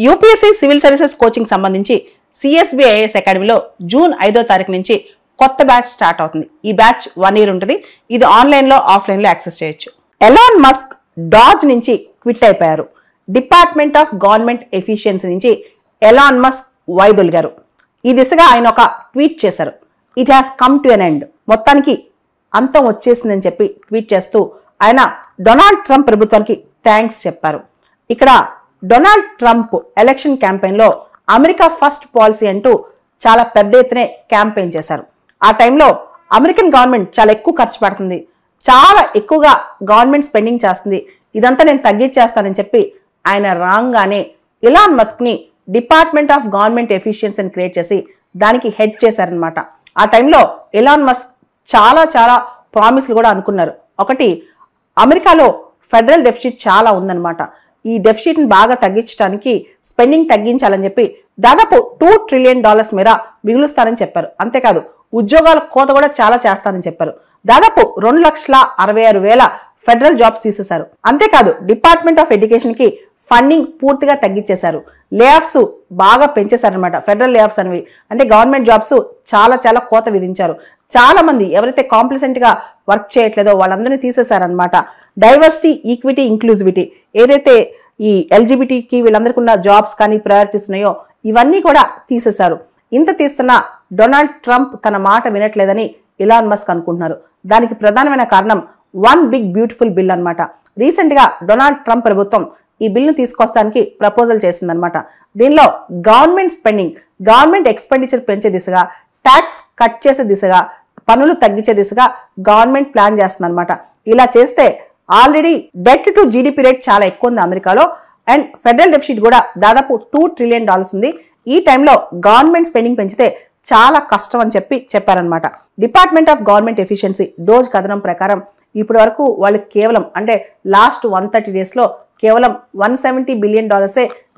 UPSC civil services coaching సంబంధించి CSBIS అకాడమీలో June 5వ తారీఖు నుంచి కొత్త బ్యాచ్ స్టార్ట్ అవుతుంది. ఈ బ్యాచ్ 1 year ఉంటుంది. ఇది ఆన్లైన్లో ఆఫ్లైన్లో యాక్సెస్ చేయొచ్చు. ఎలాన్ మస్క్ డాజ్ నుంచి క్విట్ అయిపోయారు. డిపార్ట్మెంట్ ఆఫ్ గవర్నమెంట్ ఎఫిషియన్సీ నుంచి ఎలాన్ మస్క్ వైదొలిగారు. ఈ దిశగా ఆయన ఒక ట్వీట్ చేశారు. It has come to an end. మొత్తానికి అంతం వచ్చేసిందని చెప్పి ట్వీట్ చేస్తూ ఆయన డొనాల్డ్ ట్రంప్ ప్రభుత్వానికి థ్యాంక్స్ చెప్పారు. ఇక్కడ డొనాల్డ్ ట్రంప్ ఎలక్షన్ క్యాంపెయిన్లో అమెరికా ఫస్ట్ పాలసీ అంటూ చాలా పెద్ద ఎత్తునే క్యాంపెయిన్ చేశారు. ఆ టైంలో అమెరికన్ గవర్నమెంట్ చాలా ఎక్కువ ఖర్చు పెడుతుంది, చాలా ఎక్కువగా గవర్నమెంట్ స్పెండింగ్ చేస్తుంది, ఇదంతా నేను తగ్గించేస్తానని చెప్పి ఆయన రాగానే ఎలాన్ మస్క్ని డిపార్ట్మెంట్ ఆఫ్ గవర్నమెంట్ ఎఫిషియన్సీని క్రియేట్ చేసి దానికి హెడ్ చేశారనమాట. ఆ టైంలో ఎలాన్ మస్క్ చాలా చాలా ప్రామిస్లు కూడా అనుకున్నారు. ఒకటి, అమెరికాలో ఫెడరల్ డెఫిసిట్ చాలా ఉందన్నమాట. ఈ డెఫిసిట్ని బాగా తగ్గించడానికి స్పెండింగ్ తగ్గించాలని చెప్పి దాదాపు $2 trillion మేర మిగులుస్తానని చెప్పారు. అంతేకాదు ఉద్యోగాల కోత కూడా చాలా చేస్తానని చెప్పారు. దాదాపు 2,66,000 ఫెడరల్ జాబ్స్ తీసేశారు. అంతేకాదు డిపార్ట్మెంట్ ఆఫ్ ఎడ్యుకేషన్ కి ఫండింగ్ పూర్తిగా తగ్గించేశారు. లే ఆఫ్స్ బాగా పెంచేశారనమాట. ఫెడరల్ లే ఆఫ్స్ అనేవి అంటే గవర్నమెంట్ జాబ్స్ చాలా చాలా కోత విధించారు. చాలా మంది ఎవరైతే కాంప్లిసెంట్ గా వర్క్ చేయట్లేదో వాళ్ళందరినీ తీసేశారనమాట. డైవర్సిటీ, ఈక్విటీ, ఇంక్లూజివిటీ ఏదైతే ఈ ఎల్జిబిటీకి వీళ్ళందరికీ ఉన్న జాబ్స్ కానీ ప్రయారిటీస్ ఉన్నాయో ఇవన్నీ కూడా తీసేశారు. ఇంత తీస్తున్న డొనాల్డ్ ట్రంప్ తన మాట వినట్లేదని ఎలాన్ మస్క్ అనుకుంటున్నారు. దానికి ప్రధానమైన కారణం వన్ బిగ్ బ్యూటిఫుల్ బిల్ అనమాట. రీసెంట్ గా డొనాల్డ్ ట్రంప్ ప్రభుత్వం ఈ బిల్ను తీసుకొస్తానికి ప్రపోజల్ చేసిందనమాట. దీనిలో గవర్నమెంట్ స్పెండింగ్, గవర్నమెంట్ ఎక్స్పెండిచర్ పెంచే దిశగా, ట్యాక్స్ కట్ చేసే దిశగా, పనులు తగ్గించే దిశగా గవర్నమెంట్ ప్లాన్ చేస్తుంది అనమాట. ఇలా చేస్తే already debt to GDP rate చాలా ఎక్కువ ఉంది అమెరికాలో, అండ్ ఫెడరల్ డెఫిసిట్ కూడా దాదాపు $2 trillion ఉంది. ఈ టైంలో గవర్నమెంట్ స్పెండింగ్ పెంచితే చాలా కష్టం అని చెప్పారనమాట. Department of Government Efficiency DOGE కథనం ప్రకారం ఇప్పటి వరకు వాళ్ళు కేవలం అంటే లాస్ట్ 130 days లో కేవలం $170 billion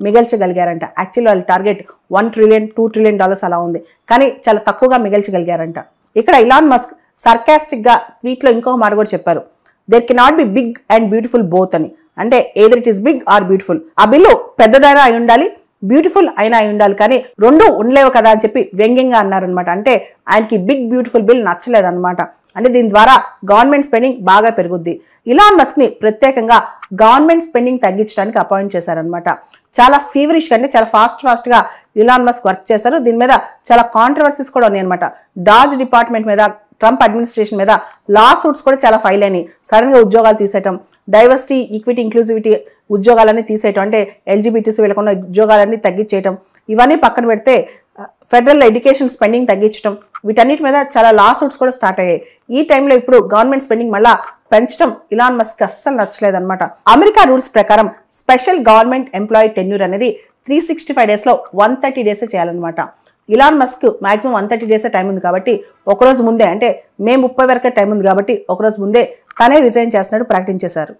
మిగల్చగలిగారంట. యాక్చువల్లీ వాళ్ళ టార్గెట్ $1 trillion, $2 trillion అలా ఉంది, కానీ చాలా తక్కువగా మిగల్చగలిగారంట. ఇక్కడ ఎలాన్ మస్క్ సర్కాస్టిక్ గా ట్వీట్ లో ఇంకొక మాట కూడా చెప్పారు. There cannot be big and beautiful both అని. అంటే either it is big or beautiful. ఆ బిల్లు పెద్దదైనా అయి ఉండాలి, బ్యూటిఫుల్ అయినా అయి ఉండాలి, కానీ రెండు ఉండలేవు కదా అని చెప్పి వ్యంగ్యంగా అన్నారనమాట. అంటే ఆయనకి బిగ్ బ్యూటిఫుల్ బిల్ నచ్చలేదన్నమాట. అంటే దీని ద్వారా గవర్నమెంట్ స్పెండింగ్ బాగా పెరుగుద్ది. ఎలాన్ మస్క్ ని ప్రత్యేకంగా గవర్నమెంట్ స్పెండింగ్ తగ్గించడానికి అపాయింట్ చేశారనమాట. చాలా ఫీవరిష్ గా అంటే చాలా ఫాస్ట్ గా ఎలాన్ మస్క్ వర్క్ చేశారు. దీని మీద చాలా కాంట్రవర్సీస్ కూడా ఉన్నాయి అనమాట. డాజ్ డిపార్ట్మెంట్ మీద, ట్రంప్ అడ్మినిస్ట్రేషన్ మీద లా సూట్స్ కూడా చాలా ఫైల్ అయినాయి. సడన్ గా ఉద్యోగాలు తీసేయటం, డైవర్సిటీ, ఈక్విటీ, ఇంక్లూజివిటీ ఉద్యోగాలన్నీ తీసేయటం, అంటే ఎల్జిబిటీస్ వీళ్ళకున్న ఉద్యోగాలన్నీ తగ్గించేయటం, ఇవన్నీ పక్కన పెడితే ఫెడరల్ ఎడ్యుకేషన్ స్పెండింగ్ తగ్గించడం, వీటన్నిటి మీద చాలా లా సూట్స్ కూడా స్టార్ట్ అయ్యాయి. ఈ టైంలో ఇప్పుడు గవర్నమెంట్ స్పెండింగ్ మళ్ళా పెంచడం ఎలాన్ మస్క్ అస్సలు నచ్చలేదన్నమాట. అమెరికా రూల్స్ ప్రకారం స్పెషల్ గవర్నమెంట్ ఎంప్లాయీ టెన్యూర్ అనేది 365 days లో 130 days చేయాలన్నమాట. Elon Musk maximum 130 days time ఉంది కాబట్టి ఒకరోజు ముందే, అంటే మే 30 వరకే టైం ఉంది కాబట్టి ఒకరోజు ముందే తనే రిజైన్ చేస్తున్నట్టు ప్రకటించేశారు.